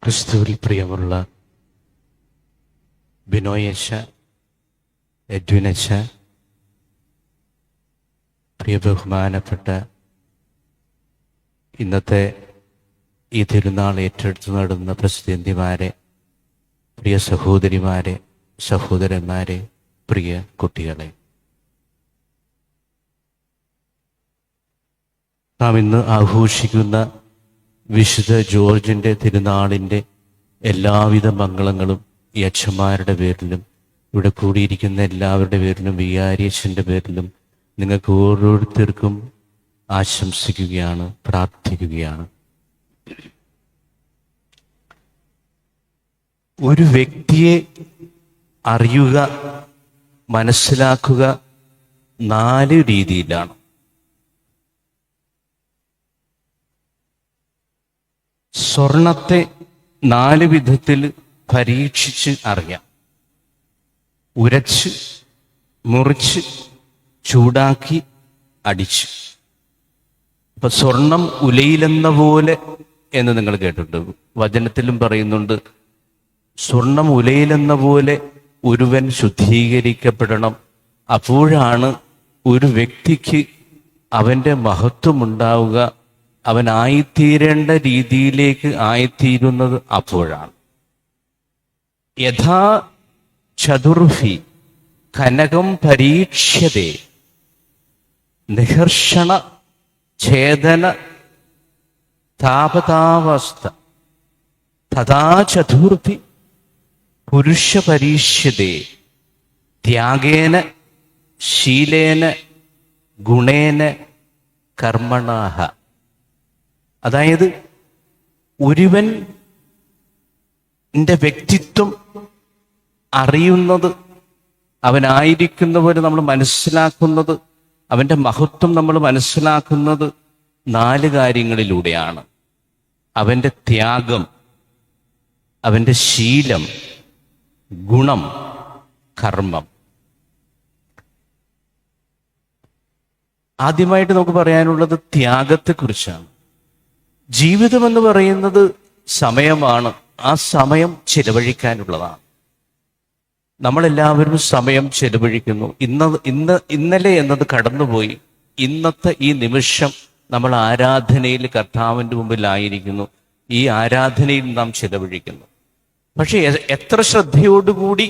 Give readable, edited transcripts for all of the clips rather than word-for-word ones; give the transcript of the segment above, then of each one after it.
ക്രിസ്തുവിൽ പ്രിയമുള്ള ബിനോയച്ച, എഡ്വിനച്ച, പ്രിയ ബഹുമാനപ്പെട്ട ഇന്നത്തെ ഈ തിരുനാൾ ഏറ്റെടുത്ത് നടന്ന പ്രസിദ്ധന്തിമാരെ, പ്രിയ സഹോദരിമാരെ, സഹോദരന്മാരെ, പ്രിയ കുട്ടികളെ, നാം ഇന്ന് ആഘോഷിക്കുന്ന വിശുദ്ധ ജോർജിൻ്റെ തിരുനാളിൻ്റെ എല്ലാവിധ മംഗളങ്ങളും ഈ അച്ഛന്മാരുടെ പേരിലും ഇവിടെ കൂടിയിരിക്കുന്ന എല്ലാവരുടെ പേരിലും വികാരിയച്ഛൻ്റെ പേരിലും നിങ്ങൾക്ക് ഓരോരുത്തർക്കും ആശംസിക്കുകയാണ്, പ്രാർത്ഥിക്കുകയാണ്. ഒരു വ്യക്തിയെ അറിയുക, മനസ്സിലാക്കുക 4 രീതിയിലാണ്. സ്വർണത്തെ 4 വിധത്തിൽ പരീക്ഷിച്ച് അറിയാം. ഉരച്ച്, മുറിച്ച്, ചൂടാക്കി, അടിച്ച്. ഇപ്പൊ സ്വർണം ഉലയിലെന്ന പോലെ എന്ന് നിങ്ങൾ കേട്ടിട്ടുണ്ട്. വചനത്തിലും പറയുന്നുണ്ട്, സ്വർണം ഉലയിലെന്ന പോലെ ഒരുവൻ ശുദ്ധീകരിക്കപ്പെടണം. അപ്പോഴാണ് ഒരു വ്യക്തിക്ക് അവൻ്റെ മഹത്വം ഉണ്ടാവുക, അവനായിത്തീരേണ്ട രീതിയിലേക്ക് ആയിത്തീരുന്നത് അപ്പോഴാണ്. യഥാ ചതുർഭി കനകം പരീക്ഷ്യതേ നിഹർഷണ ഛേദന താപതാവസ്ഥ തഥാ ചതുർഭി പുരുഷ പരീക്ഷ്യതേ ത്യാഗേന ശീലേന ഗുണേന കർമ്മണാഹ. അതായത് ഒരുവൻ്റെ വ്യക്തിത്വം അറിയുന്നത്, അവനായിരിക്കുന്നവരെ നമ്മൾ മനസ്സിലാക്കുന്നത്, അവൻ്റെ മഹത്വം നമ്മൾ മനസ്സിലാക്കുന്നത് 4 കാര്യങ്ങളിലൂടെയാണ്. അവൻ്റെ ത്യാഗം, അവൻ്റെ ശീലം, ഗുണം, കർമ്മം. ആദ്യമായിട്ട് നമുക്ക് പറയാനുള്ളത് ത്യാഗത്തെക്കുറിച്ചാണ്. ജീവിതം എന്ന് പറയുന്നത് സമയമാണ്. ആ സമയം ചെലവഴിക്കാനുള്ളതാണ്. നമ്മളെല്ലാവരും സമയം ചെലവഴിക്കുന്നു. ഇന്നലെ എന്നത് കടന്നുപോയി. ഇന്നത്തെ ഈ നിമിഷം നമ്മൾ ആരാധനയിൽ കർത്താവിൻ്റെ മുമ്പിലായിരിക്കുന്നു. ഈ ആരാധനയിൽ നാം ചെലവഴിക്കുന്നു. പക്ഷെ എത്ര ശ്രദ്ധയോടുകൂടി,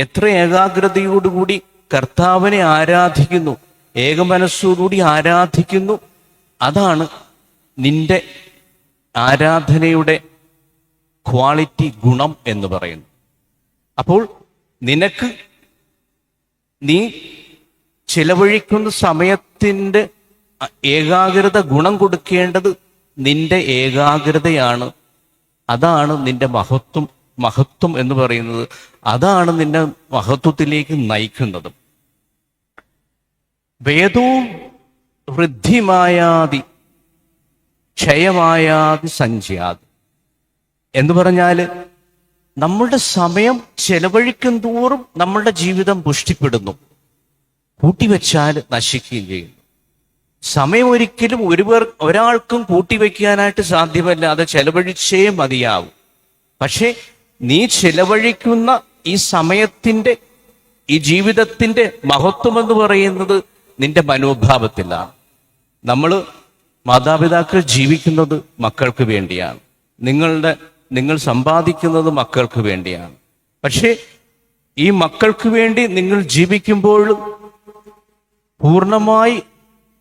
എത്ര ഏകാഗ്രതയോടുകൂടി കർത്താവിനെ ആരാധിക്കുന്നു, ഏകമനസ്സോടുകൂടി ആരാധിക്കുന്നു, അതാണ് നിന്റെ ആരാധനയുടെ ക്വാളിറ്റി, ഗുണം എന്ന് പറയുന്നു. അപ്പോൾ നിനക്ക് നീ ചിലവഴിക്കുന്ന സമയത്തിൻ്റെ ഏകാഗ്രത ഗുണം കൊടുക്കേണ്ടത് നിന്റെ ഏകാഗ്രതയാണ്. അതാണ് നിന്റെ മഹത്വം എന്ന് പറയുന്നത്. അതാണ് നിന്നെ മഹത്വത്തിലേക്ക് നയിക്കുന്നത്. വേദോ വൃദ്ധിമായാതി ക്ഷയമായാതി സഞ്ജയാതി എന്ന് പറഞ്ഞാൽ നമ്മളുടെ സമയം ചെലവഴിക്കും തോറും നമ്മളുടെ ജീവിതം പുഷ്ടിപ്പെടുന്നു, കൂട്ടിവെച്ചാൽ നശിക്കുകയും ചെയ്യുന്നു. സമയം ഒരിക്കലും ഒരാൾക്കും കൂട്ടിവെക്കാനായിട്ട് സാധ്യമല്ല. അത് ചെലവഴിച്ചേ മതിയാവും. പക്ഷെ നീ ചെലവഴിക്കുന്ന ഈ സമയത്തിൻ്റെ, ഈ ജീവിതത്തിൻ്റെ മഹത്വം എന്ന് പറയുന്നത് നിന്റെ മനോഭാവത്തിലാണ്. മാതാപിതാക്കൾ ജീവിക്കുന്നത് മക്കൾക്ക് വേണ്ടിയാണ്. നിങ്ങൾ സമ്പാദിക്കുന്നത് മക്കൾക്ക് വേണ്ടിയാണ്. പക്ഷേ ഈ മക്കൾക്ക് വേണ്ടി നിങ്ങൾ ജീവിക്കുമ്പോഴും പൂർണ്ണമായി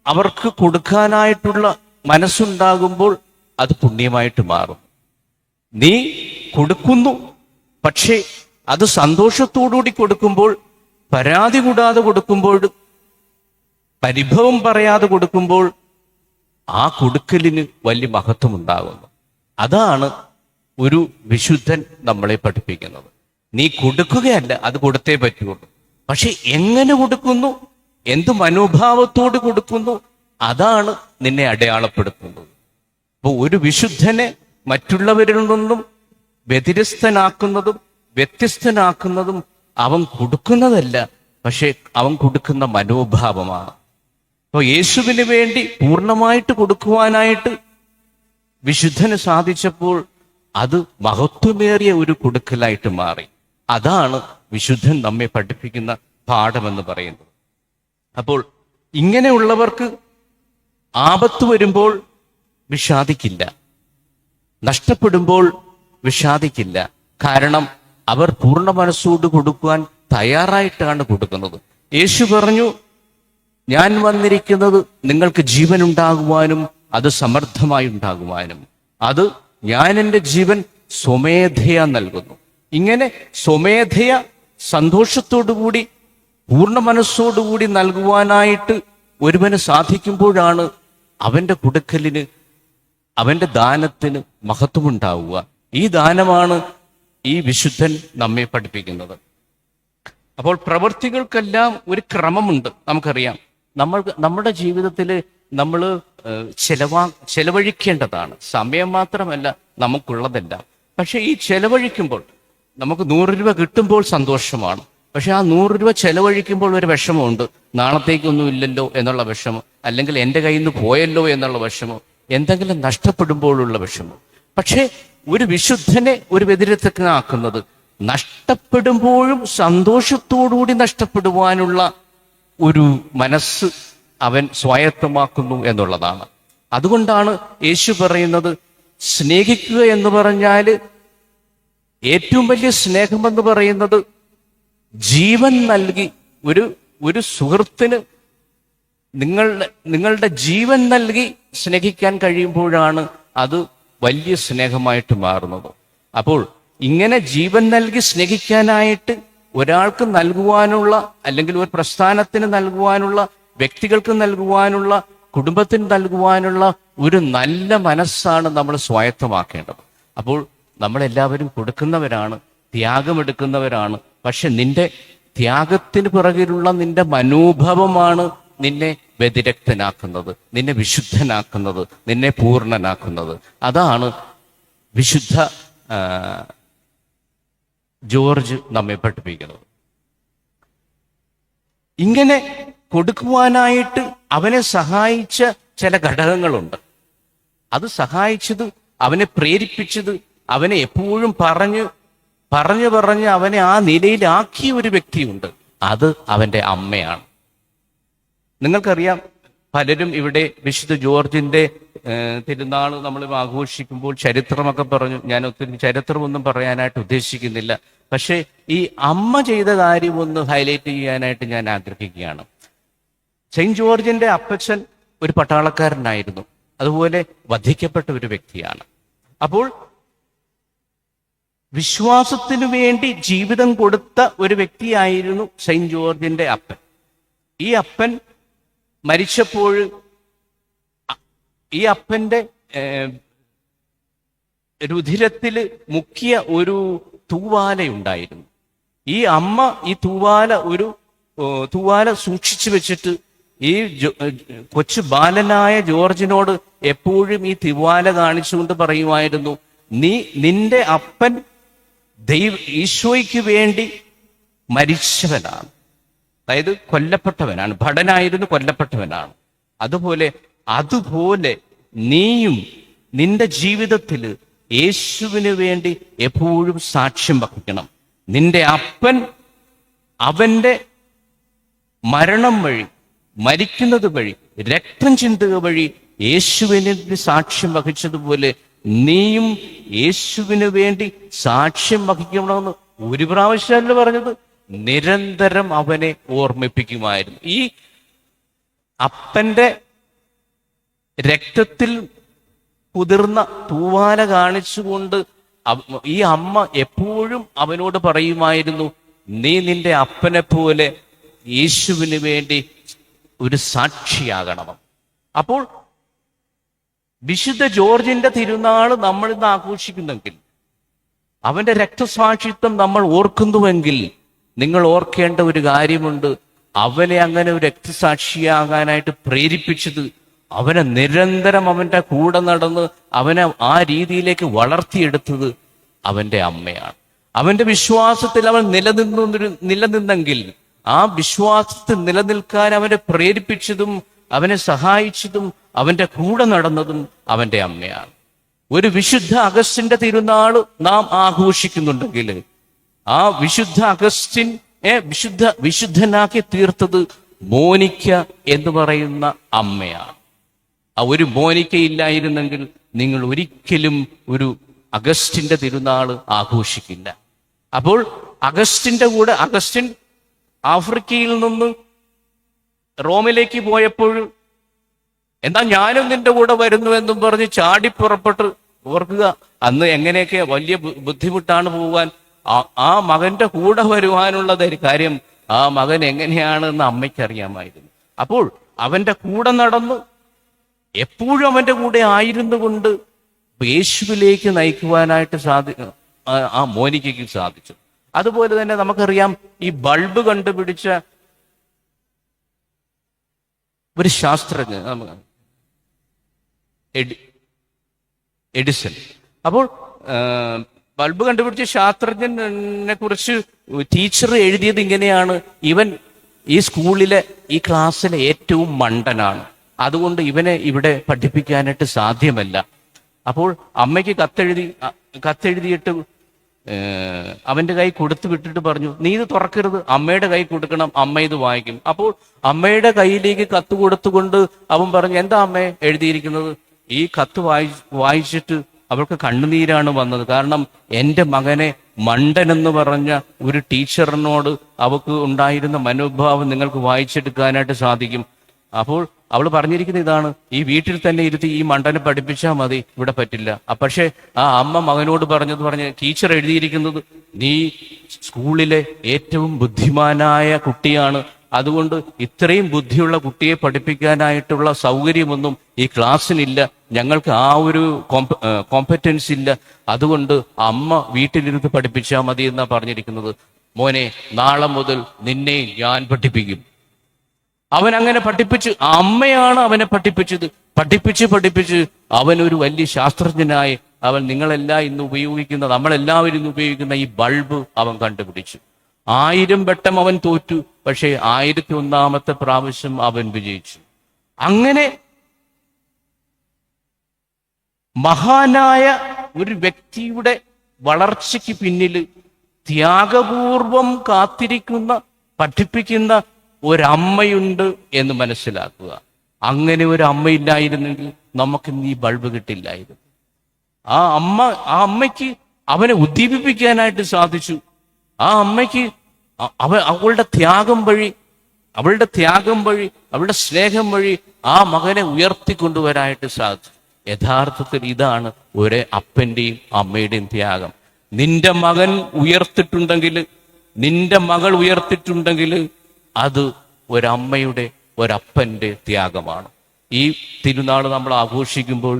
അവർക്ക് കൊടുക്കാനായിട്ടുള്ള മനസ്സുണ്ടാകുമ്പോൾ അത് പുണ്യമായിട്ട് മാറും. നീ കൊടുക്കുന്നു, പക്ഷേ അത് സന്തോഷത്തോടുകൂടി കൊടുക്കുമ്പോൾ, പരാതി കൂടാതെ കൊടുക്കുമ്പോൾ, പരിഭവം പറയാതെ കൊടുക്കുമ്പോൾ ആ കൊടുക്കലിന് വലിയ മഹത്വം ഉണ്ടാകുന്നു. അതാണ് ഒരു വിശുദ്ധൻ നമ്മളെ പഠിപ്പിക്കുന്നത്. നീ കൊടുക്കുകയല്ല, അത് കൊടുത്തേ പറ്റുള്ളൂ. പക്ഷെ എങ്ങനെ കൊടുക്കുന്നു, എന്ത് മനോഭാവത്തോട് കൊടുക്കുന്നു, അതാണ് നിന്നെ അടയാളപ്പെടുത്തുന്നത്. അപ്പോൾ ഒരു വിശുദ്ധനെ മറ്റുള്ളവരിൽ നിന്നും വ്യത്യസ്തനാക്കുന്നതും അവൻ കൊടുക്കുന്നതല്ല, പക്ഷെ അവൻ കൊടുക്കുന്ന മനോഭാവമാണ്. അപ്പോൾ യേശുവിന് വേണ്ടി പൂർണ്ണമായിട്ട് കൊടുക്കുവാനായിട്ട് വിശുദ്ധന് സാധിച്ചപ്പോൾ അത് മഹത്വമേറിയ ഒരു കൊടുക്കലായിട്ട് മാറി. അതാണ് വിശുദ്ധൻ നമ്മെ പഠിപ്പിക്കുന്ന പാഠമെന്ന് പറയുന്നത്. അപ്പോൾ ഇങ്ങനെയുള്ളവർക്ക് ആപത്ത് വരുമ്പോൾ വിഷാദിക്കില്ല, നഷ്ടപ്പെടുമ്പോൾ വിഷാദിക്കില്ല. കാരണം അവർ പൂർണ്ണ മനസ്സോട് കൊടുക്കുവാൻ തയ്യാറായിട്ടാണ് കൊടുക്കുന്നത്. യേശു പറഞ്ഞു, ഞാൻ വന്നിരിക്കുന്നത് നിങ്ങൾക്ക് ജീവൻ ഉണ്ടാകുവാനും അത് സമർത്ഥമായി ഉണ്ടാകുവാനും. അത് ഞാൻ എൻ്റെ ജീവൻ സ്വമേധയാ നൽകുന്നു. ഇങ്ങനെ സ്വമേധയാ സന്തോഷത്തോടുകൂടി പൂർണ്ണ മനസ്സോടുകൂടി നൽകുവാനായിട്ട് ഒരുവന് സാധിക്കുമ്പോഴാണ് അവൻ്റെ കൊടുക്കലിന്, അവൻ്റെ ദാനത്തിന് മഹത്വമുണ്ടാവുക. ഈ ദാനമാണ് ഈ വിശുദ്ധൻ നമ്മെ പഠിപ്പിക്കുന്നത്. അപ്പോൾ പ്രവൃത്തികൾക്കെല്ലാം ഒരു ക്രമമുണ്ട്. നമുക്കറിയാം, നമ്മുടെ ജീവിതത്തിൽ നമ്മൾ ചെലവഴിക്കേണ്ടതാണ്. സമയം മാത്രമല്ല നമുക്കുള്ളതല്ല. പക്ഷെ ഈ ചെലവഴിക്കുമ്പോൾ നമുക്ക് 100 രൂപ കിട്ടുമ്പോൾ സന്തോഷമാണ്. പക്ഷെ ആ 100 രൂപ ചെലവഴിക്കുമ്പോൾ ഒരു വിഷമമുണ്ട്. നാളത്തേക്കൊന്നും ഇല്ലല്ലോ എന്നുള്ള വിഷമം, അല്ലെങ്കിൽ എൻ്റെ കയ്യിൽ നിന്ന് പോയല്ലോ എന്നുള്ള വിഷമം, എന്തെങ്കിലും നഷ്ടപ്പെടുമ്പോഴുള്ള വിഷമം. പക്ഷേ ഒരു വിശുദ്ധനെ ഒരു വ്യതിരിക്തനാക്കുന്നത് നഷ്ടപ്പെടുമ്പോഴും സന്തോഷത്തോടുകൂടി നഷ്ടപ്പെടുവാനുള്ള ഒരു മനസ്സ് അവൻ സ്വായത്തമാക്കുന്നു എന്നുള്ളതാണ്. അതുകൊണ്ടാണ് യേശു പറയുന്നത്, സ്നേഹിക്കുക എന്ന് പറഞ്ഞാൽ ഏറ്റവും വലിയ സ്നേഹമെന്ന് പറയുന്നത് ജീവൻ നൽകി ഒരു സുഹൃത്തിന് നിങ്ങളുടെ ജീവൻ നൽകി സ്നേഹിക്കാൻ കഴിയുമ്പോഴാണ് അത് വലിയ സ്നേഹമായിട്ട് മാറുന്നത്. അപ്പോൾ ഇങ്ങനെ ജീവൻ നൽകി സ്നേഹിക്കാനായിട്ട് ഒരാൾക്ക് നൽകുവാനുള്ള, അല്ലെങ്കിൽ ഒരു പ്രസ്ഥാനത്തിന് നൽകുവാനുള്ള, വ്യക്തികൾക്ക് നൽകുവാനുള്ള, കുടുംബത്തിന് നൽകുവാനുള്ള ഒരു നല്ല മനസ്സാണ് നമ്മൾ സ്വായത്തമാക്കേണ്ടത്. അപ്പോൾ നമ്മളെല്ലാവരും കൊടുക്കുന്നവരാണ്, ത്യാഗമെടുക്കുന്നവരാണ്. പക്ഷെ നിന്റെ ത്യാഗത്തിന് പിറകിലുള്ള നിന്റെ മനോഭാവമാണ് നിന്നെ വ്യതിരക്തനാക്കുന്നത്, നിന്നെ വിശുദ്ധനാക്കുന്നത്, നിന്നെ പൂർണ്ണനാക്കുന്നത്. അതാണ് വിശുദ്ധ ജോർജ് നമ്മെ പഠിപ്പിക്കുന്നത്. ഇങ്ങനെ കൊടുക്കുവാനായിട്ട് അവനെ സഹായിച്ച ചില ഘടകങ്ങളുണ്ട്. അത് സഹായിച്ചത്, അവനെ പ്രേരിപ്പിച്ചത്, അവനെ എപ്പോഴും പറഞ്ഞ് അവനെ ആ നിലയിലാക്കിയ ഒരു വ്യക്തിയുണ്ട്. അത് അവൻ്റെ അമ്മയാണ്. നിങ്ങൾക്കറിയാം, പലരും ഇവിടെ വിശുദ്ധ ജോർജിന്റെ തിരുനാൾ നമ്മൾ ആഘോഷിക്കുമ്പോൾ ചരിത്രമൊക്കെ പറഞ്ഞു. ഞാൻ ഒത്തിരി ചരിത്രമൊന്നും പറയാനായിട്ട് ഉദ്ദേശിക്കുന്നില്ല. പക്ഷേ ഈ അമ്മ ചെയ്ത കാര്യം ഒന്ന് ഹൈലൈറ്റ് ചെയ്യാനായിട്ട് ഞാൻ ആഗ്രഹിക്കുകയാണ്. സെയിന്റ് ജോർജിന്റെ അപ്പച്ചൻ ഒരു പട്ടാളക്കാരനായിരുന്നു, അതുപോലെ വധിക്കപ്പെട്ട ഒരു വ്യക്തിയാണ്. അപ്പോൾ വിശ്വാസത്തിനു വേണ്ടി ജീവിതം കൊടുത്ത ഒരു വ്യക്തിയായിരുന്നു സെയിന്റ് ജോർജിന്റെ അപ്പൻ. ഈ അപ്പൻ മരിച്ചപ്പോൾ ഈ അപ്പന്റെ രുധിരത്തിൽ മുക്കിയ ഒരു തൂവാലയുണ്ടായിരുന്നു. ഈ അമ്മ ഈ തൂവാല സൂക്ഷിച്ചു വെച്ചിട്ട് ഈ കൊച്ചു ബാലനായ ജോർജിനോട് എപ്പോഴും ഈ തൂവാല കാണിച്ചുകൊണ്ട് പറയുമായിരുന്നു, നിന്റെ അപ്പൻ ഈശോയ്ക്ക് വേണ്ടി മരിച്ചവനാണ്, അതായത് കൊല്ലപ്പെട്ടവനാണ്, ഭടനായിരുന്നു, കൊല്ലപ്പെട്ടവനാണ്. അതുപോലെ നീയും നിന്റെ ജീവിതത്തിൽ യേശുവിന് വേണ്ടി എപ്പോഴും സാക്ഷ്യം വഹിക്കണം. നിന്റെ അപ്പൻ അവന്റെ മരണം വഴി, മരിക്കുന്നത് വഴി, രക്തം ചിന്തുക വഴി യേശുവിന് സാക്ഷ്യം വഹിച്ചതുപോലെ നീയും യേശുവിന് വേണ്ടി സാക്ഷ്യം വഹിക്കണമെന്ന് ഒരു പ്രാവശ്യമല്ല പറഞ്ഞത്, നിരന്തരം അവനെ ഓർമ്മിപ്പിക്കുമായിരുന്നു. ഈ അപ്പന്റെ രക്തത്തിൽ കുതിർന്ന തൂവാല കാണിച്ചുകൊണ്ട് ഈ അമ്മ എപ്പോഴും അവനോട് പറയുമായിരുന്നു, നീ നിന്റെ അപ്പനെ പോലെ യേശുവിന് വേണ്ടി ഒരു സാക്ഷിയാകണം. അപ്പോൾ വിശുദ്ധ ജോർജിന്റെ തിരുനാൾ നമ്മൾ ഇന്ന് ആഘോഷിക്കുന്നെങ്കിൽ, അവന്റെ രക്തസാക്ഷിത്വം നമ്മൾ ഓർക്കുന്നുവെങ്കിൽ, നിങ്ങൾ ഓർക്കേണ്ട ഒരു കാര്യമുണ്ട്. അവനെ അങ്ങനെ ഒരു രക്തസാക്ഷിയാകാനായിട്ട് പ്രേരിപ്പിച്ചത്, അവനെ നിരന്തരം അവന്റെ കൂടെ നടന്ന് അവനെ ആ രീതിയിലേക്ക് വളർത്തിയെടുത്തത് അവന്റെ അമ്മയാണ്. അവന്റെ വിശ്വാസത്തിൽ അവൻ നിലനിന്നെങ്കിൽ, ആ വിശ്വാസത്തിൽ നിലനിൽക്കാൻ അവനെ പ്രേരിപ്പിച്ചതും അവനെ സഹായിച്ചതും അവന്റെ കൂടെ നടന്നതും അവന്റെ അമ്മയാണ്. ഒരു വിശുദ്ധ അഗസ്റ്റിന്റെ തിരുനാൾ നാം ആഘോഷിക്കുന്നുണ്ടെങ്കിൽ ആ വിശുദ്ധ അഗസ്റ്റിൻ വിശുദ്ധനാക്കി തീർത്തത് മോനിക്ക എന്ന് പറയുന്ന അമ്മയാണ്. ആ ഒരു മോനിക്ക ഇല്ലായിരുന്നെങ്കിൽ നിങ്ങൾ ഒരിക്കലും ഒരു അഗസ്റ്റിന്റെ തിരുനാൾ ആഘോഷിക്കില്ല. അപ്പോൾ അഗസ്റ്റിൻ ആഫ്രിക്കയിൽ നിന്ന് റോമിലേക്ക് പോയപ്പോൾ എന്താ ഞാനും നിന്റെ കൂടെ വരുന്നു എന്നും പറഞ്ഞ് ചാടിപ്പുറപ്പെട്ട്, ഓർക്കുക അന്ന് എങ്ങനെയൊക്കെ വലിയ ബുദ്ധിമുട്ടാണ് പോകാൻ. ആ മകന്റെ കൂടെ വരുവാനുള്ള കാര്യം ആ മകൻ എങ്ങനെയാണെന്ന് അമ്മയ്ക്കറിയാമായിരുന്നു. അപ്പോൾ അവന്റെ കൂടെ നടന്ന് എപ്പോഴും അവന്റെ കൂടെ ആയിരുന്നു കൊണ്ട് യേശുവിലേക്ക് നയിക്കുവാനായിട്ട് ആ മോനിക്കയ്ക്ക് സാധിച്ചു. അതുപോലെ തന്നെ നമുക്കറിയാം, ഈ ബൾബ് കണ്ടുപിടിച്ച ഒരു ശാസ്ത്രജ്ഞൻ എഡിസൺ. അപ്പോൾ ബൾബ് കണ്ടുപിടിച്ച ശാസ്ത്രജ്ഞനെ കുറിച്ച് ടീച്ചർ എഴുതിയത് ഇങ്ങനെയാണ്: ഇവൻ ഈ സ്കൂളിലെ ഈ ക്ലാസ്സിലെ ഏറ്റവും മണ്ടനാണ്, അതുകൊണ്ട് ഇവനെ ഇവിടെ പഠിപ്പിക്കാനായിട്ട് സാധ്യമല്ല. അപ്പോൾ അമ്മയ്ക്ക് കത്തെഴുതിയിട്ട് അവന്റെ കൈ കൊടുത്തു വിട്ടിട്ട് പറഞ്ഞു, നീ ഇത് തുറക്കരുത്, അമ്മയുടെ കൈ കൊടുക്കണം, അമ്മ ഇത് വായിക്കും. അപ്പോൾ അമ്മയുടെ കയ്യിലേക്ക് കത്ത് കൊടുത്തുകൊണ്ട് അവൻ പറഞ്ഞു, എന്താ അമ്മേ എഴുതിയിരിക്കുന്നത്? ഈ കത്ത് വായിച്ചിട്ട് അവൾക്ക് കണ്ണുനീരാണ് വന്നത്. കാരണം എൻ്റെ മകനെ മണ്ടനെന്ന് പറഞ്ഞ ഒരു ടീച്ചറിനോട് അവൾക്ക് ഉണ്ടായിരുന്ന മനോഭാവം നിങ്ങൾക്ക് വായിച്ചെടുക്കാനായിട്ട് സാധിക്കും. അപ്പോൾ അവൾ പറഞ്ഞിരിക്കുന്ന ഇതാണ്: ഈ വീട്ടിൽ തന്നെ ഇരുത്തി ഈ മണ്ടനെ പഠിപ്പിച്ചാൽ മതി, ഇവിടെ പറ്റില്ല. പക്ഷേ ആ അമ്മ മകനോട് പറഞ്ഞ് ടീച്ചർ എഴുതിയിരിക്കുന്നത് നീ സ്കൂളിലെ ഏറ്റവും ബുദ്ധിമാനായ കുട്ടിയാണ്, അതുകൊണ്ട് ഇത്രയും ബുദ്ധിയുള്ള കുട്ടിയെ പഠിപ്പിക്കാനായിട്ടുള്ള സൗകര്യമൊന്നും ഈ ക്ലാസ്സിനില്ല, ഞങ്ങൾക്ക് ആ ഒരു കോമ്പറ്റൻസ് ഇല്ല, അതുകൊണ്ട് അമ്മ വീട്ടിലിരുന്ന് പഠിപ്പിച്ചാൽ മതി എന്നാ പറഞ്ഞിരിക്കുന്നത്. മോനെ, നാളെ മുതൽ നിന്നെ ഞാൻ പഠിപ്പിക്കും. അവൻ അങ്ങനെ പഠിപ്പിച്ച്, അമ്മയാണ് അവനെ പഠിപ്പിച്ച് അവൻ ഒരു വലിയ ശാസ്ത്രജ്ഞനായി അവൻ നമ്മളെല്ലാവരും ഇന്ന് ഉപയോഗിക്കുന്ന ഈ ബൾബ് അവൻ കണ്ടുപിടിച്ചു. 1000 വട്ടം അവൻ തോറ്റു, പക്ഷേ 1001ാമത്തെ പ്രാവശ്യം അവൻ വിജയിച്ചു. അങ്ങനെ മഹാനായ ഒരു വ്യക്തിയുടെ വളർച്ചയ്ക്ക് പിന്നിൽ ത്യാഗപൂർവം കാത്തിരിക്കുന്ന, പഠിപ്പിക്കുന്ന ഒരമ്മയുണ്ട് എന്ന് മനസ്സിലാക്കുക. അങ്ങനെ ഒരു അമ്മയില്ലായിരുന്നെങ്കിൽ നമുക്കിന്ന് ഈ ബൾബ് കിട്ടില്ലായിരുന്നു. ആ അമ്മയ്ക്ക് അവനെ ഉദ്ദീപിപ്പിക്കാനായിട്ട് സാധിച്ചു. ആ അമ്മയ്ക്ക് അവളുടെ ത്യാഗം വഴി, അവളുടെ സ്നേഹം വഴി ആ മകനെ ഉയർത്തിക്കൊണ്ടുവരാനായിട്ട് സാധിച്ചു. യഥാർത്ഥത്തിൽ ഇതാണ് ഒരു അപ്പന്റെയും അമ്മയുടെയും ത്യാഗം. നിന്റെ മകൻ ഉയർത്തിട്ടുണ്ടെങ്കിൽ, നിന്റെ മകൾ ഉയർത്തിട്ടുണ്ടെങ്കിൽ അത് ഒരമ്മയുടെ, ഒരപ്പന്റെ ത്യാഗമാണ്. ഈ തിരുനാൾ നമ്മൾ ആഘോഷിക്കുമ്പോൾ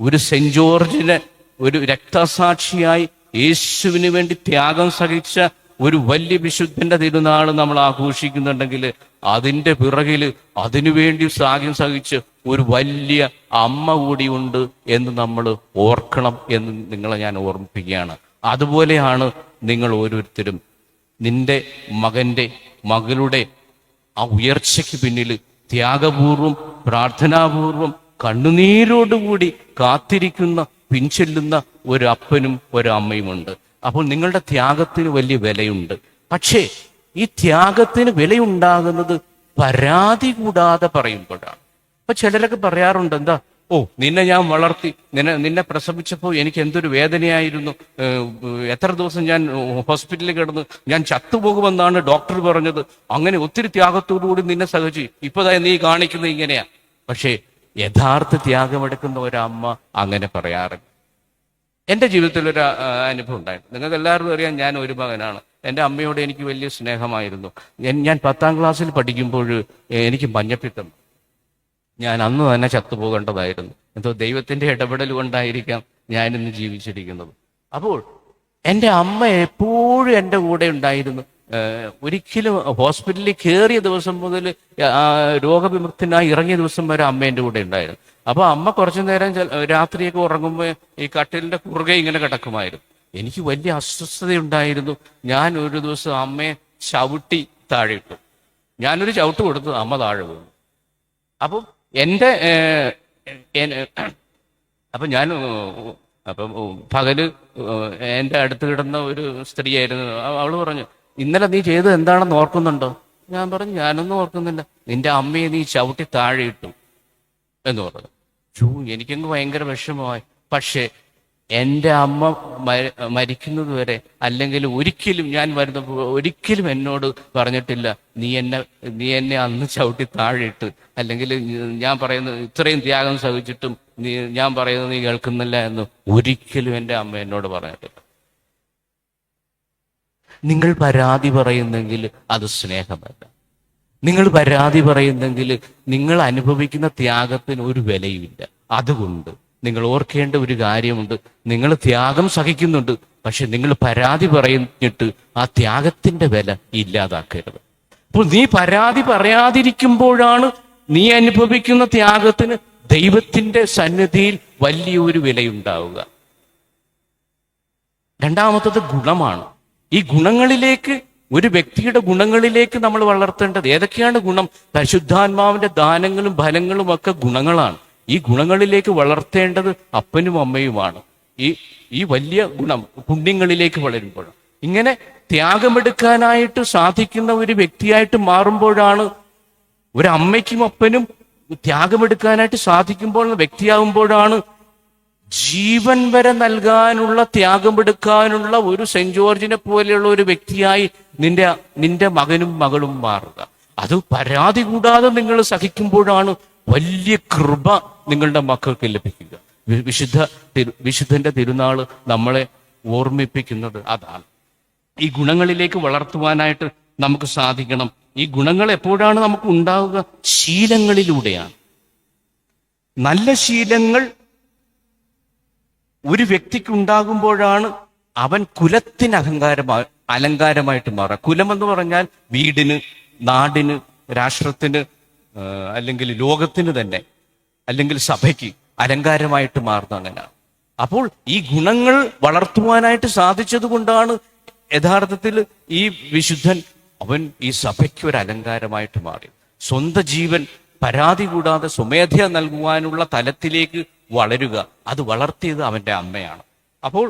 ഒരു സെന്റ് ജോർജിനെ ഒരു രക്തസാക്ഷിയായി യേശുവിന് വേണ്ടി ത്യാഗം സഹിച്ച ഒരു വലിയ വിശുദ്ധന്റെ തിരുനാൾ നമ്മൾ ആഘോഷിക്കുന്നുണ്ടെങ്കിൽ അതിൻ്റെ പിറകിൽ അതിനുവേണ്ടി ത്യാഗം സഹിച്ച് ഒരു വലിയ അമ്മ കൂടിയുണ്ട് എന്ന് നമ്മൾ ഓർക്കണം എന്ന് നിങ്ങളെ ഞാൻ ഓർമ്മിപ്പിക്കുകയാണ്. അതുപോലെയാണ് നിങ്ങൾ ഓരോരുത്തരും നിന്റെ മകളുടെ ആ ഉയർച്ചയ്ക്ക് പിന്നിൽ ത്യാഗപൂർവം, പ്രാർത്ഥനാപൂർവം, കണ്ണുനീരോടുകൂടി കാത്തിരിക്കുന്ന, പിൻചെല്ലുന്ന ഒരു അപ്പനും ഒരു അമ്മയുമുണ്ട്. അപ്പോൾ നിങ്ങളുടെ ത്യാഗത്തിന് വലിയ വിലയുണ്ട്. പക്ഷേ ഈ ത്യാഗത്തിന് വിലയുണ്ടാകുന്നത് പരാതി കൂടാതെ പറയുമ്പോഴാണ്. അപ്പൊ ചിലരൊക്കെ പറയാറുണ്ട്, എന്താ നിന്നെ ഞാൻ വളർത്തി, നിന്നെ പ്രസവിച്ചപ്പോൾ എനിക്ക് എന്തൊരു വേദനയായിരുന്നു, എത്ര ദിവസം ഞാൻ ഹോസ്പിറ്റലിൽ കിടന്ന്, ഞാൻ ചത്തുപോകുമെന്നാണ് ഡോക്ടർ പറഞ്ഞത്, അങ്ങനെ ഒത്തിരി ത്യാഗത്തോടുകൂടി നിന്നെ സഹിച്ചു, ഇപ്പോഴാ നീ കാണിക്കുന്നത് ഇങ്ങനെയാ. പക്ഷേ യഥാർത്ഥ ത്യാഗമെടുക്കുന്ന ഒരമ്മ അങ്ങനെ പറയാറില്ല. എൻ്റെ ജീവിതത്തിൽ ഒരു അനുഭവം ഉണ്ടായിരുന്നു. നിങ്ങൾക്ക് എല്ലാവർക്കും അറിയാം, ഞാൻ ഒരു മകനാണ്. എൻ്റെ അമ്മയോട് എനിക്ക് വലിയ സ്നേഹമായിരുന്നു. ഞാൻ 10ാം ക്ലാസ്സിൽ പഠിക്കുമ്പോൾ എനിക്ക് മഞ്ഞപ്പിത്തം. ഞാൻ അന്ന് തന്നെ ചത്തുപോകേണ്ടതായിരുന്നു. എന്തോ ദൈവത്തിൻ്റെ ഇടപെടൽ കൊണ്ടായിരിക്കാം ഞാനിന്ന് ജീവിച്ചിരിക്കുന്നത്. അപ്പോൾ എൻ്റെ അമ്മ എപ്പോഴും എൻ്റെ കൂടെ ഉണ്ടായിരുന്നു. ഒരിക്കലും ഹോസ്പിറ്റലിൽ കയറിയ ദിവസം മുതൽ രോഗവിമുക്തനായി ഇറങ്ങിയ ദിവസം വരെ അമ്മ എൻ്റെ കൂടെ ഉണ്ടായിരുന്നു. അപ്പോൾ അമ്മ കുറച്ചു നേരം രാത്രിയൊക്കെ ഉറങ്ങുമ്പോൾ ഈ കട്ടിലിൻ്റെ കുറുകെ ഇങ്ങനെ കിടക്കുമായിരുന്നു. എനിക്ക് വലിയ അസ്വസ്ഥതയുണ്ടായിരുന്നു. ഞാൻ ഒരു ദിവസം അമ്മയെ ചവിട്ടി താഴെ ഇട്ടു. ഞാനൊരു ചവിട്ട് കൊടുത്തു, അമ്മ താഴെ വീണു. അപ്പം അപ്പൊ ഞാൻ അപ്പം പകല് എൻ്റെ അടുത്ത് കിടന്ന ഒരു സ്ത്രീയായിരുന്നു. അവള് പറഞ്ഞു, ഇന്നലെ നീ ചെയ്തത് എന്താണെന്ന് ഓർക്കുന്നുണ്ടോ? ഞാൻ പറഞ്ഞു, ഞാനൊന്നും ഓർക്കുന്നില്ല. നിന്റെ അമ്മയെ നീ ചവിട്ടി താഴെ ഇട്ടു എന്ന് പറഞ്ഞു. എനിക്കങ്ങ് ഭയങ്കര വിഷമമായി. പക്ഷേ എൻ്റെ അമ്മ മരിക്കുന്നത് വരെ, അല്ലെങ്കിൽ ഒരിക്കലും ഞാൻ വരുന്നപ്പോൾ ഒരിക്കലും എന്നോട് പറഞ്ഞിട്ടില്ല നീ എന്നെ അന്ന് ചവിട്ടി താഴെയിട്ട്, അല്ലെങ്കിൽ ഞാൻ പറയുന്നത് ഇത്രയും ത്യാഗം സഹിച്ചിട്ടും ഞാൻ പറയുന്നത് നീ കേൾക്കുന്നില്ല എന്ന് ഒരിക്കലും എൻ്റെ അമ്മ എന്നോട് പറഞ്ഞിട്ടില്ല. നിങ്ങൾ പരാതി പറയുന്നെങ്കിൽ അത് സ്നേഹമല്ല. നിങ്ങൾ പരാതി പറയുന്നെങ്കിൽ നിങ്ങൾ അനുഭവിക്കുന്ന ത്യാഗത്തിന് ഒരു വിലയുമില്ല. അതുകൊണ്ട് നിങ്ങൾ ഓർക്കേണ്ട ഒരു കാര്യമുണ്ട്, നിങ്ങൾ ത്യാഗം സഹിക്കുന്നുണ്ട്, പക്ഷെ നിങ്ങൾ പരാതി പറഞ്ഞിട്ട് ആ ത്യാഗത്തിന്റെ വില ഇല്ലാതാക്കരുത്. അപ്പോൾ നീ പരാതി പറയാതിരിക്കുമ്പോഴാണ് നീ അനുഭവിക്കുന്ന ത്യാഗത്തിന് ദൈവത്തിന്റെ സന്നിധിയിൽ വലിയൊരു വിലയുണ്ടാവുക. രണ്ടാമത്തത് ഗുണമാണ്. ഈ ഗുണങ്ങളിലേക്ക്, ഒരു വ്യക്തിയുടെ ഗുണങ്ങളിലേക്ക് നമ്മൾ വളർത്തേണ്ടത് ഏതൊക്കെയാണ് ഗുണം? പരിശുദ്ധാത്മാവിന്റെ ദാനങ്ങളും ഫലങ്ങളും ഒക്കെ ഗുണങ്ങളാണ്. ഈ ഗുണങ്ങളിലേക്ക് വളർത്തേണ്ടത് അപ്പനും അമ്മയുമാണ്. ഈ വലിയ ഗുണം പുണ്യങ്ങളിലേക്ക് വളരുമ്പോൾ, ഇങ്ങനെ ത്യാഗമെടുക്കാനായിട്ട് സാധിക്കുന്ന ഒരു വ്യക്തിയായിട്ട് മാറുമ്പോഴാണ്, ഒരു അമ്മയ്ക്കും അപ്പനും ത്യാഗമെടുക്കാനായിട്ട് സാധിക്കുമ്പോൾ വ്യക്തിയാകുമ്പോഴാണ് ജീവൻ വരെ നൽകാനുള്ള, ത്യാഗമെടുക്കാനുള്ള ഒരു സെന്റ് ജോർജിനെ പോലെയുള്ള ഒരു വ്യക്തിയായി നിന്റെ മകനും മകളും മാറുക. അത് പരാതി കൂടാതെ നിങ്ങൾ സഹിക്കുമ്പോഴാണ് വലിയ കൃപ നിങ്ങളുടെ മക്കൾക്ക് ലഭിക്കുക. വിശുദ്ധന്റെ തിരുനാള് നമ്മളെ ഓർമ്മിപ്പിക്കുന്നത് അതാണ്. ഈ ഗുണങ്ങളിലേക്ക് വളർത്തുവാനായിട്ട് നമുക്ക് സാധിക്കണം. ഈ ഗുണങ്ങൾ എപ്പോഴാണ് നമുക്ക് ഉണ്ടാവുക? ശീലങ്ങളിലൂടെയാണ്. നല്ല ശീലങ്ങൾ ഒരു വ്യക്തിക്ക് ഉണ്ടാകുമ്പോഴാണ് അവൻ കുലത്തിന് അലങ്കാരമായിട്ട് മാറുക. കുലം എന്ന് പറഞ്ഞാൽ വീടിന്, നാടിന്, രാഷ്ട്രത്തിന്, അല്ലെങ്കിൽ ലോകത്തിന് തന്നെ, അല്ലെങ്കിൽ സഭയ്ക്ക് അലങ്കാരമായിട്ട് മാറുന്നത് അങ്ങനെയാണ്. അപ്പോൾ ഈ ഗുണങ്ങൾ വളർത്തുവാനായിട്ട് സാധിച്ചത് കൊണ്ടാണ് യഥാർത്ഥത്തിൽ ഈ വിശുദ്ധൻ അവൻ ഈ സഭയ്ക്ക് ഒരു അലങ്കാരമായിട്ട് മാറി. സ്വന്തം ജീവൻ പരാതി കൂടാതെ സ്വമേധയാ നൽകുവാനുള്ള തലത്തിലേക്ക് വളരുക, അത് വളർത്തിയത് അവന്റെ അമ്മയാണ്. അപ്പോൾ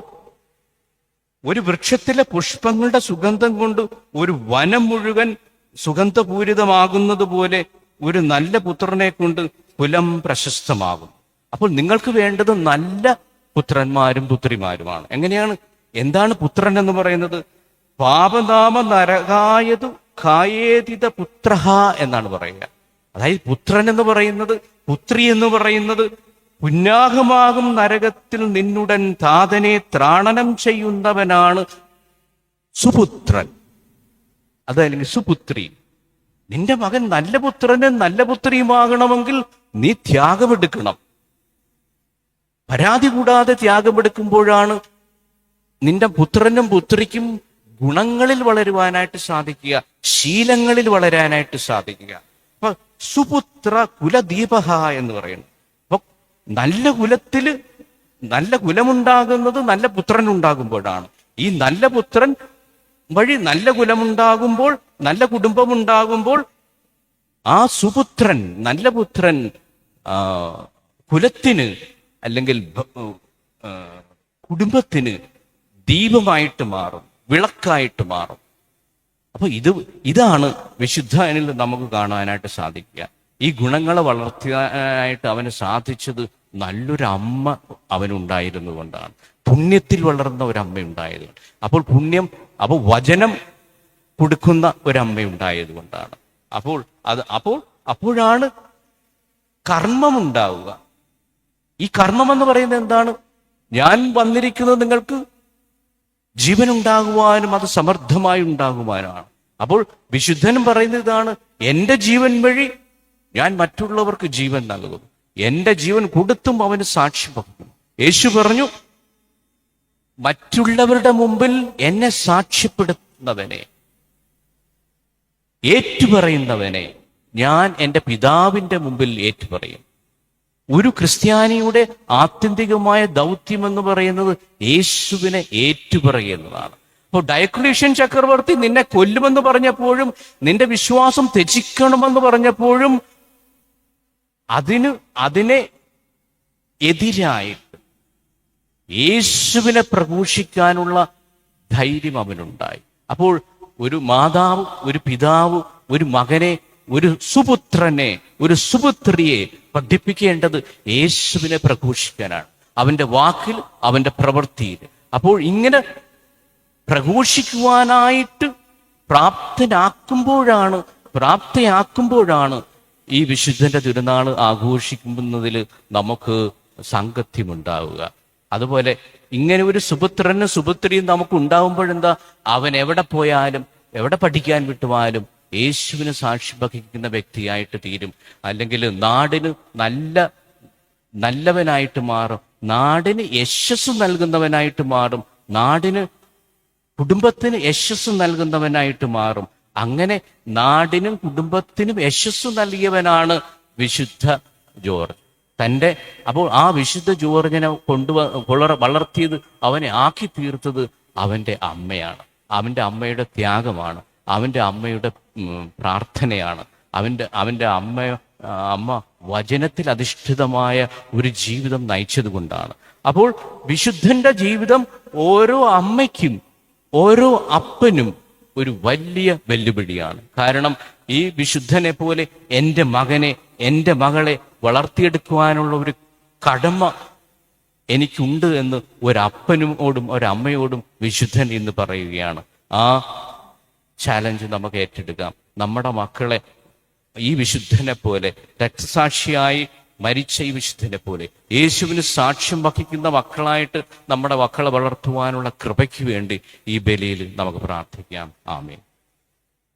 ഒരു വൃക്ഷത്തിലെ പുഷ്പങ്ങളുടെ സുഗന്ധം കൊണ്ട് ഒരു വനം മുഴുവൻ സുഗന്ധപൂരിതമാകുന്നത് പോലെ ഒരു നല്ല പുത്രനെ കൊണ്ട് കുലം പ്രശസ്തമാകും. അപ്പോൾ നിങ്ങൾക്ക് വേണ്ടത് നല്ല പുത്രന്മാരും പുത്രിമാരുമാണ്. എങ്ങനെയാണ്? എന്താണ് പുത്രൻ എന്ന് പറയുന്നത്? പാപനാമ നരകായതു ഖായേതിത പുത്ര എന്നാണ് പറയുക. അതായത് പുത്രൻ എന്ന് പറയുന്നത്, പുത്രി എന്ന് പറയുന്നത് പുന്നാഹമാകും നരകത്തിൽ നിന്നുടൻ താതനെ ത്രാണനം ചെയ്യുന്നവനാണ് സുപുത്രൻ. അതല്ലെങ്കിൽ സുപുത്രി. നിന്റെ മകൻ നല്ല പുത്രനും നല്ല പുത്രിയുമാകണമെങ്കിൽ നീ ത്യാഗമെടുക്കണം. പരാതി കൂടാതെ ത്യാഗമെടുക്കുമ്പോഴാണ് നിന്റെ പുത്രനും പുത്രിക്കും ഗുണങ്ങളിൽ വളരുവാനായിട്ട് സാധിക്കുക, ശീലങ്ങളിൽ വളരാനായിട്ട് സാധിക്കുക. അപ്പൊ സുപുത്ര കുലദീപഹ എന്ന് പറയുന്നു. അപ്പൊ നല്ല കുലത്തില് നല്ല കുലമുണ്ടാകുന്നത് നല്ല പുത്രൻ ഉണ്ടാകുമ്പോഴാണ്. ഈ നല്ല പുത്രൻ വഴി നല്ല കുലമുണ്ടാകുമ്പോൾ, നല്ല കുടുംബമുണ്ടാകുമ്പോൾ ആ സുപുത്രൻ, നല്ല പുത്രൻ കുലത്തിന് അല്ലെങ്കിൽ കുടുംബത്തിന് ദീപമായിട്ട് മാറും, വിളക്കായിട്ട് മാറും. അപ്പൊ ഇതാണ് വിശുദ്ധനിൽ നമുക്ക് കാണാനായിട്ട് സാധിക്കുക. ഈ ഗുണങ്ങളെ വളർത്താനായിട്ട് അവന് സാധിച്ചത് നല്ലൊരു അമ്മ അവനുണ്ടായിരുന്നു കൊണ്ടാണ്. പുണ്യത്തിൽ വളർന്ന ഒരമ്മ ഉണ്ടായതുകൊണ്ട്. അപ്പോൾ വചനം കൊടുക്കുന്ന ഒരമ്മയുണ്ടായത് കൊണ്ടാണ്. അപ്പോഴാണ് കർമ്മം ഉണ്ടാവുക. ഈ കർമ്മം എന്ന് പറയുന്നത് എന്താണ്? ഞാൻ വന്നിരിക്കുന്നത് നിങ്ങൾക്ക് ജീവൻ ഉണ്ടാകുവാനും അത് സമൃദ്ധമായി ഉണ്ടാകുവാനാണ്. അപ്പോൾ വിശുദ്ധനും പറയുന്നത് ഇതാണ്, എന്റെ ജീവൻ വഴി ഞാൻ മറ്റുള്ളവർക്ക് ജീവൻ നൽകുന്നു. എന്റെ ജീവൻ കൊടുത്തും അവന് സാക്ഷി പകർന്നു. യേശു പറഞ്ഞു, മറ്റുള്ളവരുടെ മുമ്പിൽ എന്നെ സാക്ഷ്യപ്പെടുത്തുന്നവനെ, ഏറ്റുപറയുന്നവനെ ഞാൻ എൻ്റെ പിതാവിന്റെ മുമ്പിൽ ഏറ്റുപറയും. ഒരു ക്രിസ്ത്യാനിയുടെ ആത്യന്തികമായ ദൗത്യം എന്ന് പറയുന്നത് യേശുവിനെ ഏറ്റുപറയുന്നതാണ്. അപ്പോൾ ഡയക്ലീഷ്യൻ ചക്രവർത്തി നിന്നെ കൊല്ലുമെന്ന് പറഞ്ഞപ്പോഴും, നിന്റെ വിശ്വാസം ത്യജിക്കണമെന്ന് പറഞ്ഞപ്പോഴും അതിനെ എതിരായിട്ട് യേശുവിനെ പ്രഘോഷിക്കാനുള്ള ധൈര്യം അവനുണ്ടായി. അപ്പോൾ ഒരു മാതാവ്, ഒരു പിതാവ്, ഒരു മകനെ, ഒരു സുപുത്രനെ, ഒരു സുപുത്രിയെ പഠിപ്പിക്കേണ്ടത് യേശുവിനെ പ്രഘോഷിക്കാനാണ്, അവന്റെ വാക്കിൽ, അവന്റെ പ്രവൃത്തിയിൽ. അപ്പോൾ ഇങ്ങനെ പ്രഘോഷിക്കുവാനായിട്ട് പ്രാപ്തയാക്കുമ്പോഴാണ് ഈ വിശുദ്ധന്റെ തിരുനാൾ ആഘോഷിക്കുന്നതിൽ നമുക്ക് സാങ്കത്യമുണ്ടാവുക. അതുപോലെ ഇങ്ങനെ ഒരു സുപുത്രനും സുപുത്രിയും നമുക്ക് ഉണ്ടാവുമ്പോഴെന്താ, അവൻ എവിടെ പോയാലും, എവിടെ പഠിക്കാൻ വിട്ടുപോയാലും യേശുവിന് സാക്ഷി വഹിക്കുന്ന വ്യക്തിയായിട്ട് തീരും. അല്ലെങ്കിൽ നാടിന് നല്ലവനായിട്ട് മാറും, നാടിന് യശസ് നൽകുന്നവനായിട്ട് മാറും, നാടിന്, കുടുംബത്തിന് യശസ് നൽകുന്നവനായിട്ട് മാറും. അങ്ങനെ നാടിനും കുടുംബത്തിനും യശസ് നൽകിയവനാണ് വിശുദ്ധ ജോർജ്. അപ്പോൾ ആ വിശുദ്ധ ജോർജിനെ വളർത്തിയത്, അവനെ ആക്കി തീർത്തത് അവന്റെ അമ്മയാണ്, അവന്റെ അമ്മയുടെ ത്യാഗമാണ്, അവന്റെ അമ്മയുടെ പ്രാർത്ഥനയാണ്. അവന്റെ അമ്മ വചനത്തിൽ അധിഷ്ഠിതമായ ഒരു ജീവിതം നയിച്ചത് കൊണ്ടാണ്. അപ്പോൾ വിശുദ്ധന്റെ ജീവിതം ഓരോ അമ്മയ്ക്കും ഓരോ അപ്പനും ഒരു വലിയ വെല്ലുവിളിയാണ്. കാരണം ഈ വിശുദ്ധനെ പോലെ എൻ്റെ മകനെ, എൻ്റെ മകളെ വളർത്തിയെടുക്കുവാനുള്ള ഒരു കടമ എനിക്കുണ്ട് എന്ന് ഒരപ്പനോടും ഒരമ്മയോടും വിശുദ്ധൻ എന്ന് പറയുകയാണ്. ആ ചാലഞ്ച് നമുക്ക് ഏറ്റെടുക്കാം. നമ്മുടെ മക്കളെ ഈ വിശുദ്ധനെ പോലെ, രക്തസാക്ഷിയായി മരിച്ച ഈ വിശുദ്ധനെ പോലെ യേശുവിന് സാക്ഷ്യം വഹിക്കുന്ന മക്കളായിട്ട് നമ്മുടെ മക്കളെ വളർത്തുവാനുള്ള കൃപയ്ക്ക് വേണ്ടി ഈ ബലിയിൽ നമുക്ക് പ്രാർത്ഥിക്കാം. ആമേൻ.